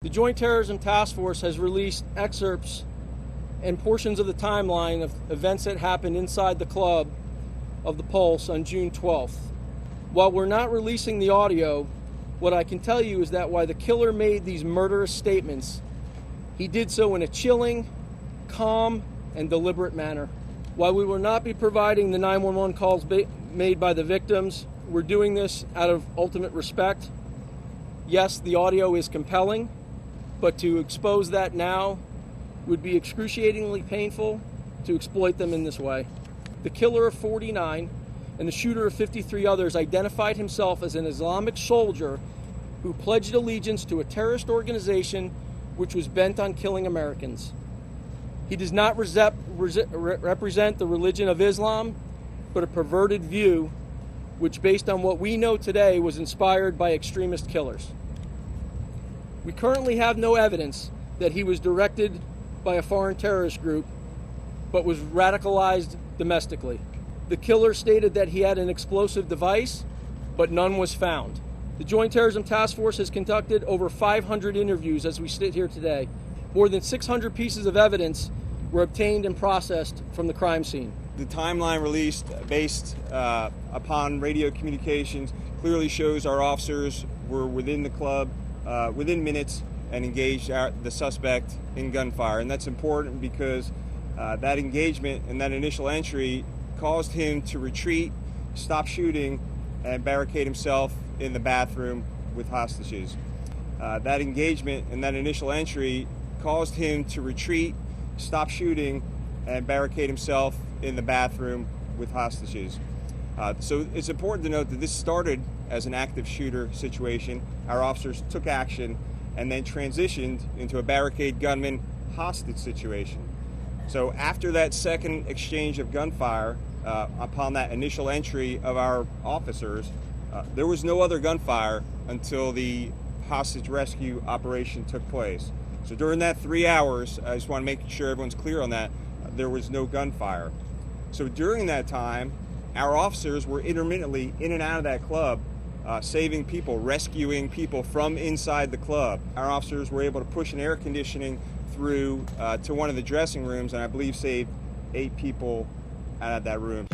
The Joint Terrorism Task Force has released excerpts and portions of the timeline of events that happened inside the club of the Pulse on June 12th. While we're not releasing the audio, what I can tell you is that while the killer made these murderous statements, he did so in a chilling, calm, and deliberate manner. While we will not be providing the 911 calls made by the victims, we're doing this out of ultimate respect. Yes, the audio is compelling, but to expose that now would be excruciatingly painful to exploit them in this way. The killer of 49 and the shooter of 53 others identified himself as an Islamic soldier who pledged allegiance to a terrorist organization which was bent on killing Americans. He does not represent the religion of Islam, but a perverted view which, based on what we know today, was inspired by extremist killers. We currently have no evidence that he was directed by a foreign terrorist group, but was radicalized domestically. The killer stated that he had an explosive device, but none was found. The Joint Terrorism Task Force has conducted over 500 interviews as we sit here today. More than 600 pieces of evidence were obtained and processed from the crime scene. The timeline released based upon radio communications clearly shows our officers were within the club within minutes and engaged the suspect in gunfire. And that's important because that engagement and that initial entry caused him to retreat, stop shooting, and barricade himself in the bathroom with hostages. That engagement and that initial entry caused him to retreat, stop shooting, and barricade himself in the bathroom with hostages. So it's important to note that this started as an active shooter situation. Our officers took action and then transitioned into a barricade gunman hostage situation. So after that second exchange of gunfire, upon that initial entry of our officers, there was no other gunfire until the hostage rescue operation took place. So during that 3 hours, I just want to make sure everyone's clear on that, there was no gunfire. So during that time, our officers were intermittently in and out of that club, saving people, rescuing people from inside the club. Our officers were able to push an air conditioning through to one of the dressing rooms, and I believe saved 8 people out of that room.